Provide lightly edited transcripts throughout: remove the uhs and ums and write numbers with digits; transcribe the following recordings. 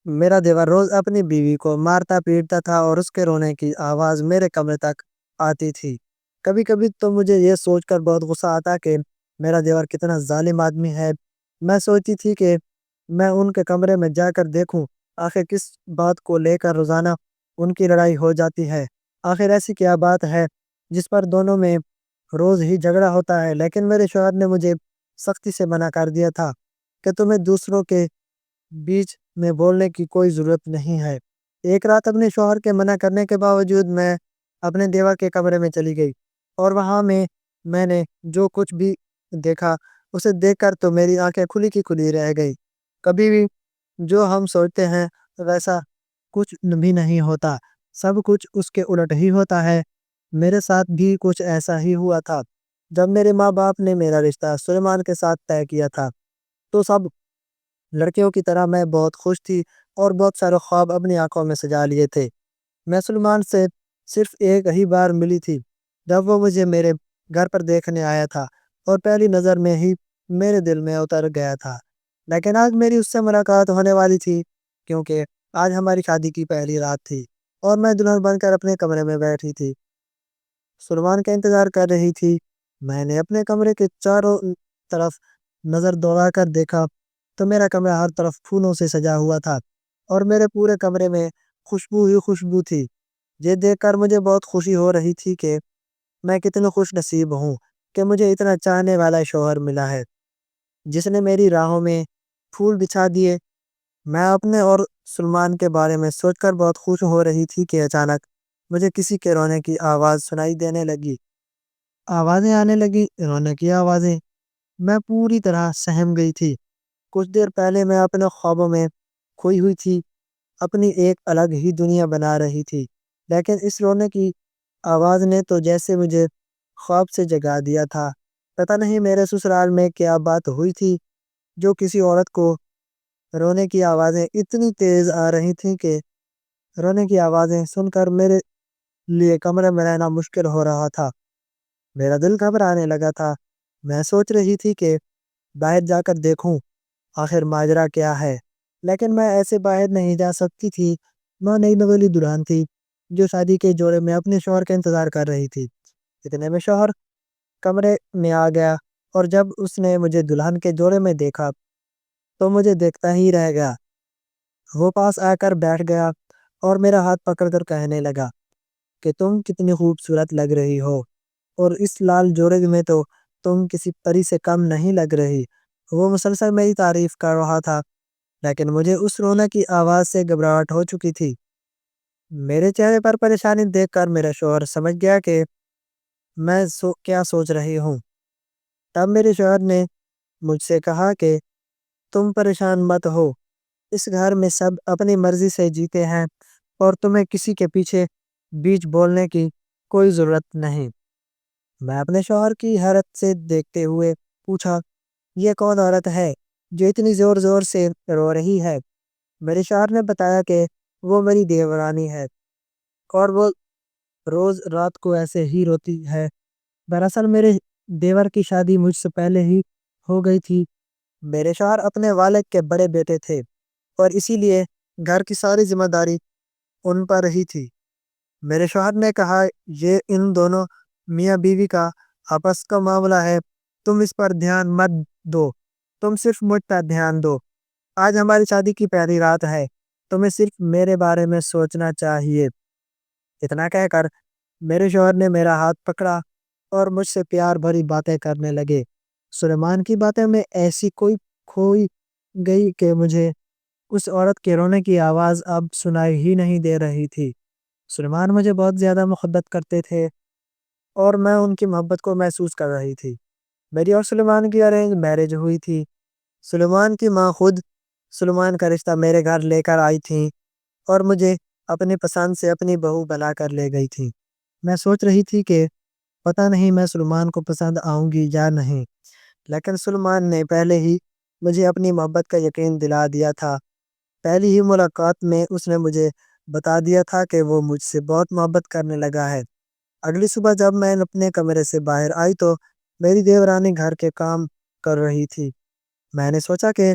میرا دیور روز اپنی بیوی کو مارتا پیٹتا تھا اور اس کے رونے کی آواز میرے کمرے تک آتی تھی۔ کبھی کبھی تو مجھے یہ سوچ کر بہت غصہ آتا کہ میرا دیور کتنا ظالم آدمی ہے۔ میں سوچتی تھی کہ میں ان کے کمرے میں جا کر دیکھوں آخر کس بات کو لے کر روزانہ ان کی لڑائی ہو جاتی ہے۔ آخر ایسی کیا بات ہے جس پر دونوں میں روز ہی جھگڑا ہوتا ہے، لیکن میرے شوہر نے مجھے سختی سے منع کر دیا تھا کہ تمہیں دوسروں کے بیچ میں بولنے کی کوئی ضرورت نہیں ہے۔ ایک رات اپنے شوہر کے منع کرنے کے باوجود میں اپنے دیور کے کمرے میں چلی گئی، اور وہاں میں نے جو کچھ بھی دیکھا اسے دیکھ کر تو میری آنکھیں کھلی کی کھلی رہ گئی۔ کبھی بھی جو ہم سوچتے ہیں ویسا کچھ بھی نہیں ہوتا، سب کچھ اس کے الٹ ہی ہوتا ہے۔ میرے ساتھ بھی کچھ ایسا ہی ہوا تھا۔ جب میرے ماں باپ نے میرا رشتہ سلیمان کے ساتھ طے کیا تھا تو سب لڑکیوں کی طرح میں بہت خوش تھی اور بہت سارے خواب اپنی آنکھوں میں سجا لیے تھے۔ میں سلیمان سے صرف ایک ہی بار ملی تھی جب وہ مجھے میرے گھر پر دیکھنے آیا تھا، اور پہلی نظر میں ہی میرے دل میں اتر گیا تھا۔ لیکن آج میری اس سے ملاقات ہونے والی تھی، کیونکہ آج ہماری شادی کی پہلی رات تھی اور میں دلہن بن کر اپنے کمرے میں بیٹھی تھی، سلیمان کا انتظار کر رہی تھی۔ میں نے اپنے کمرے کے چاروں طرف نظر دوڑا کر دیکھا تو میرا کمرہ ہر طرف پھولوں سے سجا ہوا تھا، اور میرے پورے کمرے میں خوشبو ہی خوشبو تھی۔ یہ دیکھ کر مجھے بہت خوشی ہو رہی تھی کہ میں کتنا خوش نصیب ہوں کہ مجھے اتنا چاہنے والا شوہر ملا ہے جس نے میری راہوں میں پھول بچھا دیے۔ میں اپنے اور سلیمان کے بارے میں سوچ کر بہت خوش ہو رہی تھی کہ اچانک مجھے کسی کے رونے کی آواز سنائی دینے لگی۔ آوازیں آنے لگی، رونے کی آوازیں۔ میں پوری طرح سہم گئی تھی۔ کچھ دیر پہلے میں اپنے خوابوں میں کھوئی ہوئی تھی، اپنی ایک الگ ہی دنیا بنا رہی تھی، لیکن اس رونے کی آواز نے تو جیسے مجھے خواب سے جگا دیا تھا۔ پتہ نہیں میرے سسرال میں کیا بات ہوئی تھی جو کسی عورت کو رونے کی آوازیں اتنی تیز آ رہی تھیں کہ رونے کی آوازیں سن کر میرے لیے کمرے میں رہنا مشکل ہو رہا تھا۔ میرا دل گھبرانے لگا تھا۔ میں سوچ رہی تھی کہ باہر جا کر دیکھوں آخر ماجرا کیا ہے، لیکن میں ایسے باہر نہیں جا سکتی تھی۔ میں نئی نویلی دلہن تھی جو شادی کے جوڑے میں اپنے شوہر کا انتظار کر رہی تھی۔ اتنے میں شوہر کمرے میں آ گیا، اور جب اس نے مجھے دلہن کے جوڑے میں دیکھا تو مجھے دیکھتا ہی رہ گیا۔ وہ پاس آ کر بیٹھ گیا اور میرا ہاتھ پکڑ کر کہنے لگا کہ تم کتنی خوبصورت لگ رہی ہو، اور اس لال جوڑے میں تو تم کسی پری سے کم نہیں لگ رہی۔ وہ مسلسل میری تعریف کر رہا تھا، لیکن مجھے اس رونے کی آواز سے گھبراہٹ ہو چکی تھی۔ میرے چہرے پر پریشانی دیکھ کر میرا شوہر سمجھ گیا کہ میں کیا سوچ رہی ہوں۔ تب میرے شوہر نے مجھ سے کہا کہ تم پریشان مت ہو، اس گھر میں سب اپنی مرضی سے جیتے ہیں اور تمہیں کسی کے پیچھے بیچ بولنے کی کوئی ضرورت نہیں۔ میں اپنے شوہر کی حیرت سے دیکھتے ہوئے پوچھا، یہ کون عورت ہے جو اتنی زور زور سے رو رہی ہے؟ میرے شوہر نے بتایا کہ وہ میری دیورانی ہے، اور وہ روز رات کو ایسے ہی روتی ہے۔ دراصل میرے دیور کی شادی مجھ سے پہلے ہی ہو گئی تھی۔ میرے شوہر اپنے والد کے بڑے بیٹے تھے، اور اسی لیے گھر کی ساری ذمہ داری ان پر رہی تھی۔ میرے شوہر نے کہا، یہ ان دونوں میاں بیوی کا آپس کا معاملہ ہے، تم اس پر دھیان مت دو، تم صرف مجھ پر دھیان دو۔ آج ہماری شادی کی پہلی رات ہے، تمہیں صرف میرے بارے میں سوچنا چاہیے۔ اتنا کہہ کر میرے شوہر نے میرا ہاتھ پکڑا اور مجھ سے پیار بھری باتیں کرنے لگے۔ سلیمان کی باتیں میں ایسی کوئی کھوئی گئی کہ مجھے اس عورت کے رونے کی آواز اب سنائی ہی نہیں دے رہی تھی۔ سلیمان مجھے بہت زیادہ محبت کرتے تھے، اور میں ان کی محبت کو محسوس کر رہی تھی۔ میری اور سلیمان کی ارینج میرج ہوئی تھی۔ سلیمان کی ماں خود سلیمان کا رشتہ میرے گھر لے کر آئی تھیں، اور مجھے اپنی پسند سے اپنی بہو بنا کر لے گئی تھی۔ میں سوچ رہی تھی کہ پتہ نہیں میں سلیمان کو پسند آؤں گی یا نہیں، لیکن سلیمان نے پہلے ہی مجھے اپنی محبت کا یقین دلا دیا تھا۔ پہلی ہی ملاقات میں اس نے مجھے بتا دیا تھا کہ وہ مجھ سے بہت محبت کرنے لگا ہے۔ اگلی صبح جب میں اپنے کمرے سے باہر آئی تو میری دیورانی گھر کے کام کر رہی تھی۔ میں نے سوچا کہ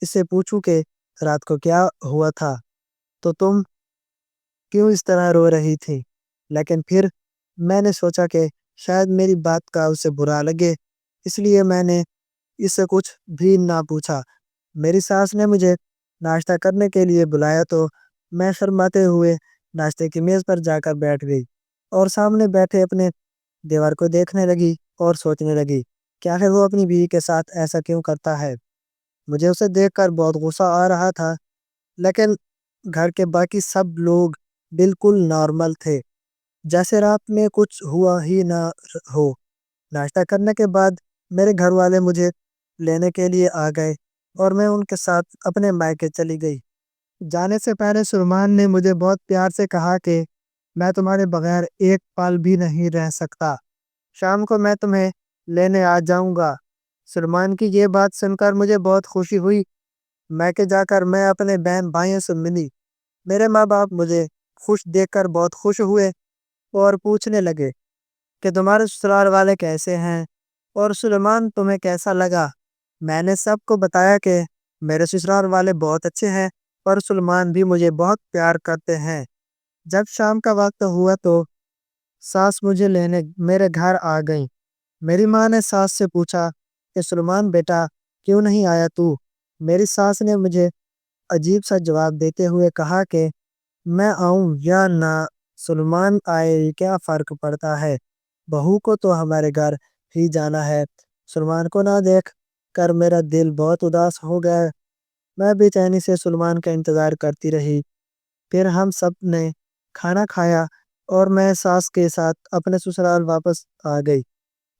اس سے پوچھوں کہ رات کو کیا ہوا تھا؟ تو تم کیوں اس طرح رو رہی تھی؟ لیکن پھر میں نے سوچا کہ شاید میری بات کا اسے برا لگے، اس لیے میں نے اس سے کچھ بھی نہ پوچھا۔ میری ساس نے مجھے ناشتہ کرنے کے لیے بلایا تو میں شرماتے ہوئے ناشتے کی میز پر جا کر بیٹھ گئی اور سامنے بیٹھے اپنے دیور کو دیکھنے لگی اور سوچنے لگی کہ آخر وہ اپنی بیوی کے ساتھ ایسا کیوں کرتا ہے۔ مجھے اسے دیکھ کر بہت غصہ آ رہا تھا، لیکن گھر کے باقی سب لوگ بالکل نارمل تھے، جیسے رات میں کچھ ہوا ہی نہ ہو۔ ناشتہ کرنے کے بعد میرے گھر والے مجھے لینے کے لیے آ گئے اور میں ان کے ساتھ اپنے مائکے چلی گئی۔ جانے سے پہلے سلیمان نے مجھے بہت پیار سے کہا کہ میں تمہارے بغیر ایک پل بھی نہیں رہ سکتا، شام کو میں تمہیں لینے آ جاؤں گا۔ سلیمان کی یہ بات سن کر مجھے بہت خوشی ہوئی۔ مائکے جا کر میں اپنے بہن بھائیوں سے ملی۔ میرے ماں باپ مجھے خوش دیکھ کر بہت خوش ہوئے اور پوچھنے لگے کہ تمہارے سسرال والے کیسے ہیں اور سلیمان تمہیں کیسا لگا۔ میں نے سب کو بتایا کہ میرے سسرال والے بہت اچھے ہیں اور سلیمان بھی مجھے بہت پیار کرتے ہیں۔ جب شام کا وقت ہوا تو ساس مجھے لینے میرے گھر آ گئی۔ میری ماں نے ساس سے پوچھا کہ سلیمان بیٹا کیوں نہیں آیا تو؟ میری ساس نے مجھے عجیب سا جواب دیتے ہوئے کہا کہ میں آؤں یا نہ سلیمان آئے کیا فرق پڑتا ہے، بہو کو تو ہمارے گھر ہی جانا ہے۔ سلیمان کو نہ دیکھ کر میرا دل بہت اداس ہو گیا۔ میں بے چینی سے سلیمان کا انتظار کرتی رہی۔ پھر ہم سب نے کھانا کھایا اور میں ساس کے ساتھ اپنے سسرال واپس آ گئی۔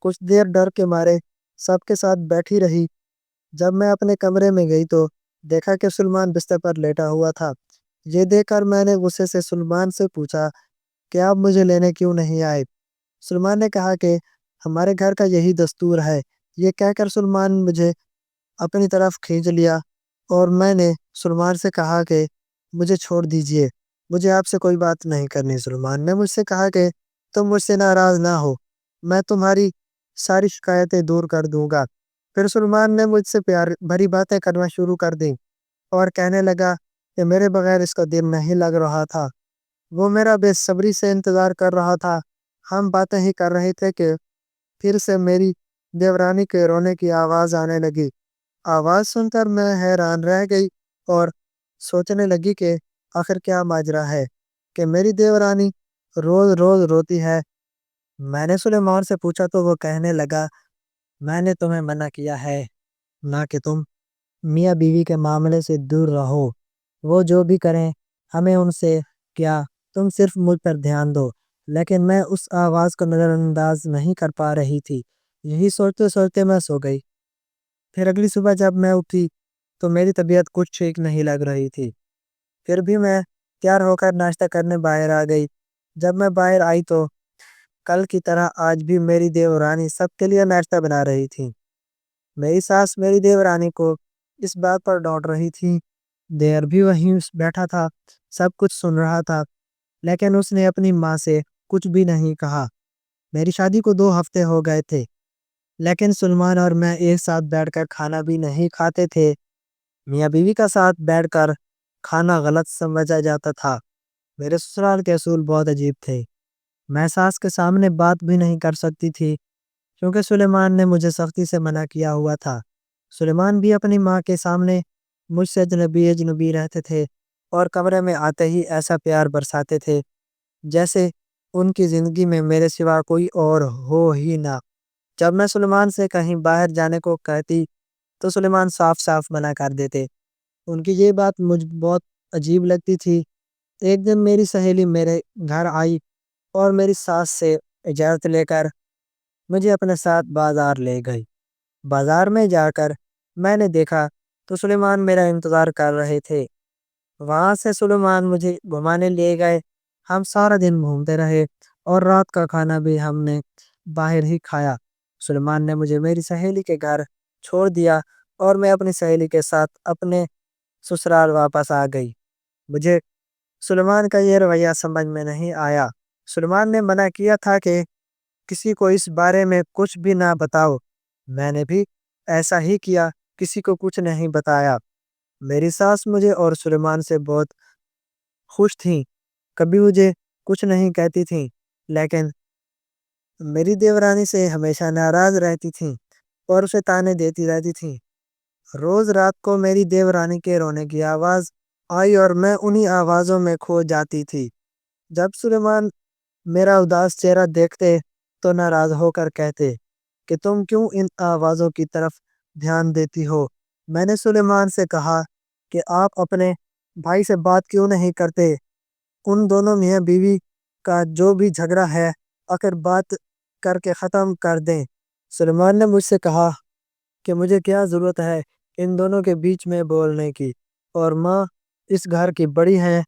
کچھ دیر ڈر کے مارے سب کے ساتھ بیٹھی رہی۔ جب میں اپنے کمرے میں گئی تو دیکھا کہ سلیمان بستر پر لیٹا ہوا تھا۔ یہ دیکھ کر میں نے غصے سے سلیمان سے پوچھا کہ آپ مجھے لینے کیوں نہیں آئے؟ سلیمان نے کہا کہ ہمارے گھر کا یہی دستور ہے۔ یہ کہہ کر سلیمان مجھے اپنی طرف کھینچ لیا اور میں نے سلیمان سے کہا کہ مجھے چھوڑ دیجئے، مجھے آپ سے کوئی بات نہیں کرنی۔ سلیمان نے مجھ سے کہا کہ تم مجھ سے ناراض نہ ہو، میں تمہاری ساری شکایتیں دور کر دوں گا۔ پھر سلیمان نے مجھ سے پیار بھری باتیں کرنا شروع کر دیں اور کہنے لگا کہ میرے بغیر اس کا دل نہیں لگ رہا تھا۔ وہ میرا بے صبری سے انتظار کر رہا تھا۔ ہم باتیں ہی کر رہے تھے کہ پھر سے میری دیورانی کے رونے کی آواز آنے لگی۔ آواز سن کر میں حیران رہ گئی اور سوچنے لگی کہ آخر کیا ماجرا ہے کہ میری دیورانی روز روز روتی ہے۔ میں نے سلیمان سے پوچھا تو وہ کہنے لگا میں نے تمہیں منع کیا ہے نہ کہ تم میاں بیوی کے معاملے سے دور رہو، وہ جو بھی کریں ہمیں ان سے کیا، تم صرف مجھ پر دھیان دو۔ لیکن میں اس آواز کو نظر انداز نہیں کر پا رہی تھی۔ یہی سوچتے سوچتے میں سو گئی۔ پھر اگلی صبح جب میں اٹھی تو میری طبیعت کچھ ٹھیک نہیں لگ رہی تھی۔ پھر بھی میں تیار ہو کر ناشتہ کرنے باہر آ گئی۔ جب میں باہر آئی تو کل کی طرح آج بھی میری دیورانی سب کے لیے ناشتہ بنا رہی تھی۔ میری ساس میری دیورانی کو اس بات پر ڈانٹ رہی تھی۔ دیور بھی وہیں بیٹھا تھا، سب کچھ سن رہا تھا، لیکن اس نے اپنی ماں سے کچھ بھی نہیں کہا۔ میری شادی کو 2 ہفتے ہو گئے تھے، لیکن سلیمان اور میں ایک ساتھ بیٹھ کر کھانا بھی نہیں کھاتے تھے۔ میاں بیوی کا ساتھ بیٹھ کر کھانا غلط سمجھا جاتا تھا۔ میرے سسرال کے اصول بہت عجیب تھے۔ میں ساس کے سامنے بات بھی نہیں کر سکتی تھی کیونکہ سلیمان نے مجھے سختی سے منع کیا ہوا تھا۔ سلیمان بھی اپنی ماں کے سامنے مجھ سے اجنبی اجنبی رہتے تھے اور کمرے میں آتے ہی ایسا پیار برساتے تھے جیسے ان کی زندگی میں میرے سوا کوئی اور ہو ہی نہ۔ جب میں سلیمان سے کہیں باہر جانے کو کہتی تو سلیمان صاف صاف منع کر دیتے۔ ان کی یہ بات مجھ بہت عجیب لگتی تھی۔ ایک دن میری سہیلی میرے گھر آئی اور میری ساس سے اجازت لے کر مجھے اپنے ساتھ بازار لے گئی۔ بازار میں جا کر میں نے دیکھا تو سلیمان میرا انتظار کر رہے تھے۔ وہاں سے سلیمان مجھے گھمانے لے گئے۔ ہم سارا دن گھومتے رہے اور رات کا کھانا بھی ہم نے باہر ہی کھایا۔ سلیمان نے مجھے میری سہیلی کے گھر چھوڑ دیا اور میں اپنی سہیلی کے ساتھ اپنے سسرال واپس آ گئی۔ مجھے سلیمان کا یہ رویہ سمجھ میں نہیں آیا۔ سلیمان نے منع کیا تھا کہ کسی کو اس بارے میں کچھ بھی نہ بتاؤ۔ میں نے بھی ایسا ہی کیا، کسی کو کچھ نہیں بتایا۔ میری ساس مجھے اور سلیمان سے بہت خوش تھیں، کبھی مجھے کچھ نہیں کہتی تھیں، لیکن میری دیورانی سے ہمیشہ ناراض رہتی تھیں اور اسے تانے دیتی رہتی تھیں۔ روز رات کو میری دیورانی کے رونے کی آواز آئی اور میں انہی آوازوں میں کھو جاتی تھی۔ جب سلیمان میرا اداس چہرہ دیکھتے تو ناراض ہو کر کہتے کہ تم کیوں ان آوازوں کی طرف دھیان دیتی ہو؟ میں نے سلیمان سے کہا کہ آپ اپنے بھائی سے بات کیوں نہیں کرتے؟ ان دونوں میاں بیوی کا جو بھی جھگڑا ہے آخر بات کر کے ختم کر دیں۔ سلیمان نے مجھ سے کہا کہ مجھے کیا ضرورت ہے ان دونوں کے بیچ میں بولنے کی، اور ماں اس گھر کی بڑی ہے،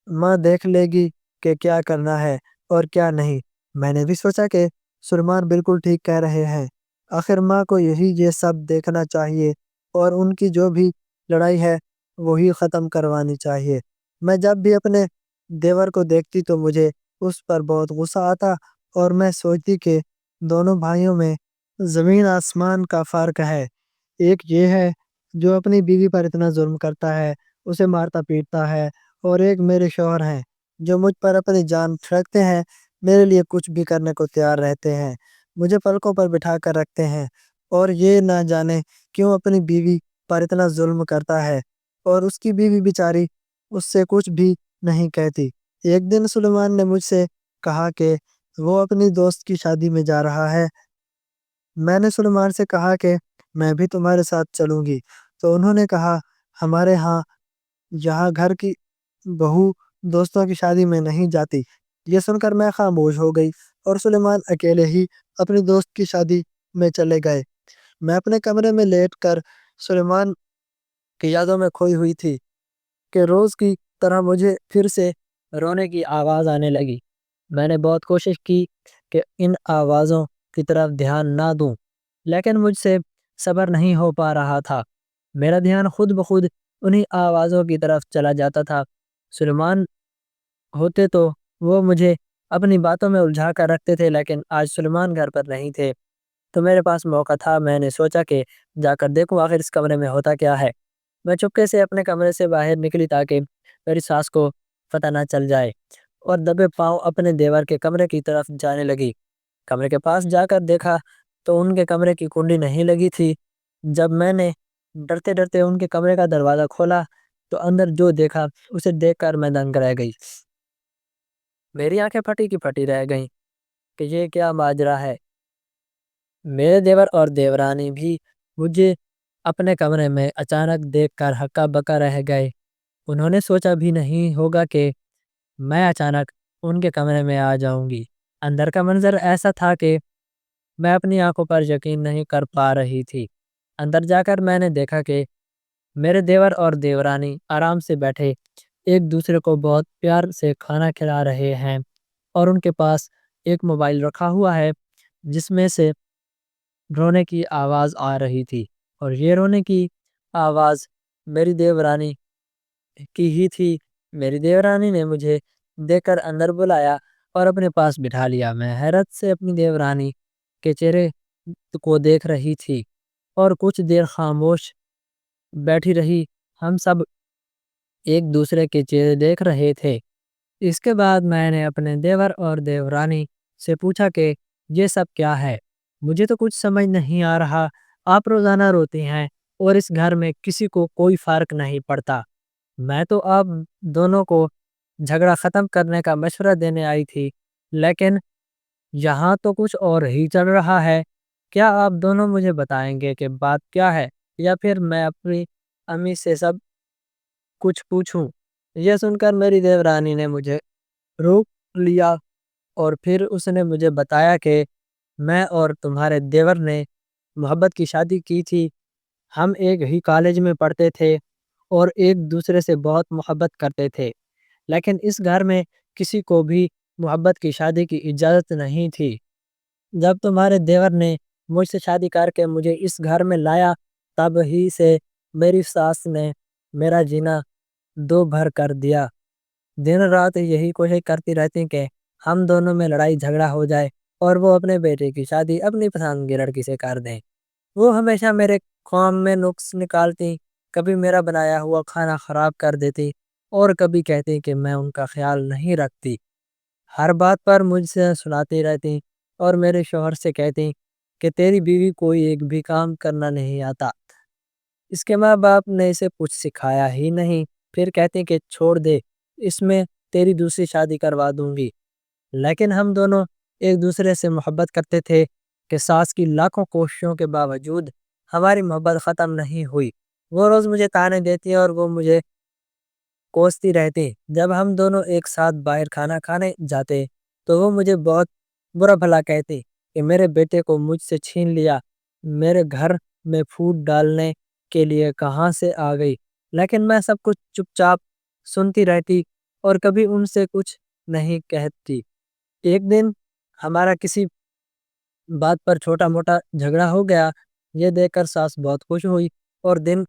ماں دیکھ لے گی کہ کیا کرنا ہے اور کیا نہیں۔ میں نے بھی سوچا کہ سلیمان بالکل ٹھیک کہہ رہے ہیں، آخر ماں کو یہ سب دیکھنا چاہیے اور ان کی جو بھی لڑائی ہے وہی ختم کروانی چاہیے۔ میں جب بھی اپنے دیور کو دیکھتی تو مجھے اس پر بہت غصہ آتا اور میں سوچتی کہ دونوں بھائیوں میں زمین آسمان کا فرق ہے۔ ایک یہ ہے جو اپنی بیوی پر اتنا ظلم کرتا ہے، اسے مارتا پیٹتا ہے، اور ایک میرے شوہر ہیں جو مجھ پر اپنی جان پھینکتے ہیں، میرے لیے کچھ بھی کرنے کو تیار رہتے ہیں، مجھے پلکوں پر بٹھا کر رکھتے ہیں، اور یہ نہ جانے کیوں اپنی بیوی پر اتنا ظلم کرتا ہے، اور اس کی بیوی بیچاری اس سے کچھ بھی نہیں کہتی۔ ایک دن سلیمان نے مجھ سے کہا کہ وہ اپنی دوست کی شادی میں جا رہا ہے۔ میں نے سلیمان سے کہا کہ میں بھی تمہارے ساتھ چلوں گی، تو انہوں نے کہا ہمارے ہاں یہاں گھر کی بہو دوستوں کی شادی میں نہیں جاتی۔ یہ سن کر میں خاموش ہو گئی اور سلیمان اکیلے ہی اپنی دوست کی شادی میں چلے گئے۔ میں اپنے کمرے میں لیٹ کر سلیمان کی یادوں میں کھوئی ہوئی تھی کہ روز کی طرح مجھے پھر سے رونے کی آواز آنے لگی۔ میں نے بہت کوشش کی کہ ان آوازوں کی طرف دھیان نہ دوں، لیکن مجھ سے صبر نہیں ہو پا رہا تھا۔ میرا دھیان خود بخود انہی آوازوں کی طرف چلا جاتا تھا۔ سلیمان ہوتے تو وہ مجھے اپنی باتوں میں الجھا کر رکھتے تھے، لیکن آج سلیمان گھر پر نہیں تھے تو میرے پاس موقع تھا۔ میں نے سوچا کہ جا کر دیکھوں آخر اس کمرے میں ہوتا کیا ہے۔ میں چپکے سے اپنے کمرے سے باہر نکلی تاکہ میری ساس کو پتہ نہ چل جائے، اور دبے پاؤں اپنے دیور کے کمرے کی طرف جانے لگی۔ کمرے کے پاس جا کر دیکھا تو ان کے کمرے کی کنڈی نہیں لگی تھی۔ جب میں نے ڈرتے ڈرتے ان کے کمرے کا دروازہ کھولا تو اندر جو دیکھا اسے دیکھ کر میں دنگ رہ گئی۔ میری آنکھیں پھٹی کی پھٹی رہ گئیں کہ یہ کیا ماجرا ہے۔ میرے دیور اور دیورانی بھی مجھے اپنے کمرے میں اچانک دیکھ کر ہکا بکا رہ گئے۔ انہوں نے سوچا بھی نہیں ہوگا کہ میں اچانک ان کے کمرے میں آ جاؤں گی۔ اندر کا منظر ایسا تھا کہ میں اپنی آنکھوں پر یقین نہیں کر پا رہی تھی۔ اندر جا کر میں نے دیکھا کہ میرے دیور اور دیورانی آرام سے بیٹھے ایک دوسرے کو بہت پیار سے کھانا کھلا رہے ہیں، اور ان کے پاس ایک موبائل رکھا ہوا ہے جس میں سے رونے کی آواز آ رہی تھی، اور یہ رونے کی آواز میری دیورانی کی ہی تھی۔ میری دیورانی نے مجھے دیکھ کر اندر بلایا اور اپنے پاس بٹھا لیا۔ میں حیرت سے اپنی دیورانی کے چہرے کو دیکھ رہی تھی اور کچھ دیر خاموش بیٹھی رہی۔ ہم سب ایک دوسرے کے چہرے دیکھ رہے تھے۔ اس کے بعد میں نے اپنے دیور اور دیورانی سے پوچھا کہ یہ سب کیا ہے؟ مجھے تو کچھ سمجھ نہیں آ رہا۔ آپ روزانہ روتی ہیں اور اس گھر میں کسی کو کوئی فرق نہیں پڑتا۔ میں تو آپ دونوں کو جھگڑا ختم کرنے کا مشورہ دینے آئی تھی، لیکن یہاں تو کچھ اور ہی چل رہا ہے۔ کیا آپ دونوں مجھے بتائیں گے کہ بات کیا ہے، یا پھر میں اپنی امی سے سب کچھ پوچھوں؟ یہ سن کر میری دیورانی نے مجھے روک لیا اور پھر اس نے مجھے بتایا کہ میں اور تمہارے دیور نے محبت کی شادی کی تھی۔ ہم ایک ہی کالج میں پڑھتے تھے اور ایک دوسرے سے بہت محبت کرتے تھے، لیکن اس گھر میں کسی کو بھی محبت کی شادی کی اجازت نہیں تھی۔ جب تمہارے دیور نے مجھ سے شادی کر کے مجھے اس گھر میں لایا، تب ہی سے میری ساس نے میرا جینا دو بھر کر دیا۔ دن رات یہی کوشش کرتی رہتی کہ ہم دونوں میں لڑائی جھگڑا ہو جائے اور وہ اپنے بیٹے کی شادی اپنی پسند کی لڑکی سے کر دیں۔ وہ ہمیشہ میرے کام میں نقص نکالتی کبھی میرا بنایا ہوا کھانا خراب کر دیتی اور کبھی کہتی کہ میں ان کا خیال نہیں رکھتی۔ ہر بات پر مجھ سے سناتی رہتی اور میرے شوہر سے کہتی کہ تیری بیوی کوئی ایک بھی کام کرنا نہیں آتا، اس کے ماں باپ نے اسے کچھ سکھایا ہی نہیں۔ پھر کہتی کہ چھوڑ دے، اس میں تیری دوسری شادی کروا دوں گی۔ لیکن ہم دونوں ایک دوسرے سے محبت کرتے تھے کہ ساس کی لاکھوں کوششوں کے باوجود ہماری محبت ختم نہیں ہوئی۔ وہ روز مجھے تانے دیتی اور وہ مجھے کوستی رہتی۔ جب ہم دونوں ایک ساتھ باہر کھانا کھانے جاتے تو وہ مجھے بہت برا بھلا کہتی کہ میرے بیٹے کو مجھ سے چھین لیا، میرے گھر میں پھوٹ ڈالنے کے لیے کہاں سے آ گئی۔ لیکن میں سب کچھ چپ چاپ سنتی رہتی اور کبھی ان سے کچھ نہیں کہتی۔ ایک دن ہمارا کسی بات پر چھوٹا موٹا جھگڑا ہو گیا۔ یہ دیکھ کر ساس بہت خوش ہوئی اور دن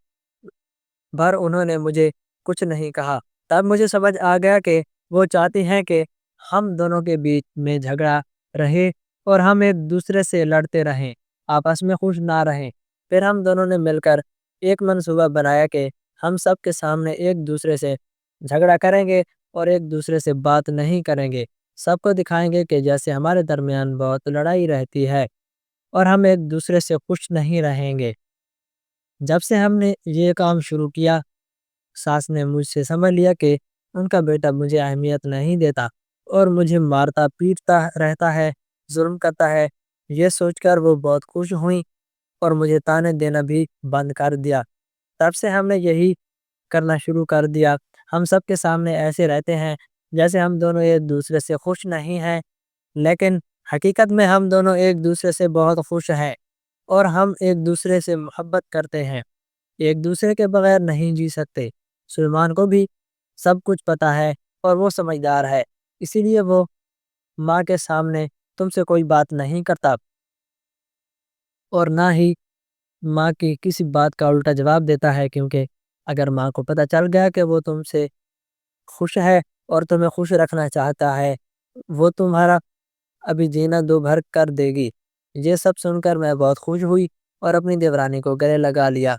بھر انہوں نے مجھے کچھ نہیں کہا۔ تب مجھے سمجھ آ گیا کہ وہ چاہتی ہیں کہ ہم دونوں کے بیچ میں جھگڑا رہے اور ہم ایک دوسرے سے لڑتے رہیں، آپس میں خوش نہ رہیں۔ پھر ہم دونوں نے مل کر ایک منصوبہ بنایا کہ ہم سب کے سامنے ایک دوسرے سے جھگڑا کریں گے اور ایک دوسرے سے بات نہیں کریں گے۔ سب کو دکھائیں گے کہ جیسے ہمارے درمیان بہت لڑائی رہتی ہے اور ہم ایک دوسرے سے خوش نہیں رہیں گے۔ جب سے ہم نے یہ کام شروع کیا، ساس نے مجھ سے سمجھ لیا کہ ان کا بیٹا مجھے اہمیت نہیں دیتا اور مجھے مارتا پیٹتا رہتا ہے، ظلم کرتا ہے۔ یہ سوچ کر وہ بہت خوش ہوئیں اور مجھے تانے دینا بھی بند کر دیا۔ تب سے ہم نے یہی کرنا شروع کر دیا۔ ہم سب کے سامنے ایسے رہتے ہیں جیسے ہم دونوں ایک دوسرے سے خوش نہیں ہیں، لیکن حقیقت میں ہم دونوں ایک دوسرے سے بہت خوش ہیں اور ہم ایک دوسرے سے محبت کرتے ہیں، ایک دوسرے کے بغیر نہیں جی سکتے۔ سلیمان کو بھی سب کچھ پتا ہے اور وہ سمجھدار ہے، اسی لیے وہ ماں کے سامنے تم سے کوئی بات نہیں کرتا اور نہ ہی ماں کی کسی بات کا الٹا جواب دیتا ہے، کیونکہ اگر ماں کو پتہ چل گیا کہ وہ تم سے خوش ہے اور تمہیں خوش رکھنا چاہتا ہے، وہ تمہارا ابھی جینا دو بھر کر دے گی۔ یہ سب سن کر میں بہت خوش ہوئی اور اپنی دیورانی کو گلے لگا لیا۔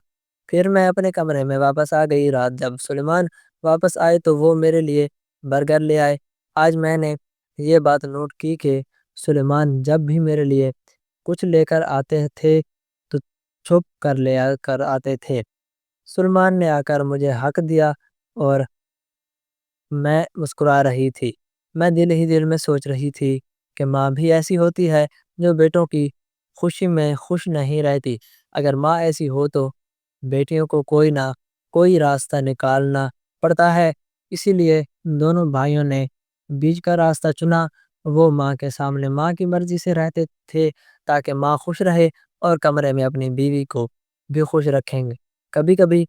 پھر میں اپنے کمرے میں واپس آ گئی۔ رات جب سلیمان واپس آئے تو وہ میرے لیے برگر لے آئے۔ آج میں نے یہ بات نوٹ کی کہ سلیمان جب بھی میرے لیے کچھ لے کر آتے تھے تو چھپ کر لے کر آتے تھے۔ سلیمان نے آ کر مجھے حق دیا اور میں مسکرا رہی تھی۔ میں دل ہی دل میں سوچ رہی تھی کہ ماں بھی ایسی ہوتی ہے جو بیٹوں کی خوشی میں خوش نہیں رہتی۔ اگر ماں ایسی ہو تو بیٹیوں کو کوئی نہ کوئی راستہ نکالنا پڑتا ہے، اسی لیے دونوں بھائیوں نے بیچ کا راستہ چنا۔ وہ ماں کے سامنے ماں کی مرضی سے رہتے تھے تاکہ ماں خوش رہے اور کمرے میں اپنی بیوی کو بھی خوش رکھیں گے۔ کبھی کبھی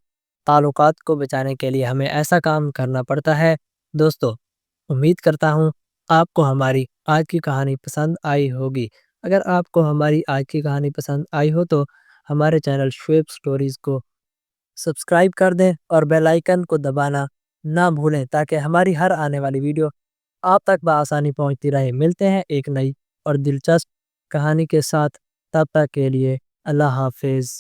تعلقات کو بچانے کے لیے ہمیں ایسا کام کرنا پڑتا ہے۔ دوستو، امید کرتا ہوں آپ کو ہماری آج کی کہانی پسند آئی ہوگی۔ اگر آپ کو ہماری آج کی کہانی پسند آئی ہو تو ہمارے چینل شعیب سٹوریز کو سبسکرائب کر دیں اور بیل آئیکن کو دبانا نہ بھولیں تاکہ ہماری ہر آنے والی ویڈیو آپ تک بآسانی پہنچتی رہے۔ ملتے ہیں ایک نئی اور دلچسپ کہانی کے ساتھ، تب تک کے لیے اللہ حافظ۔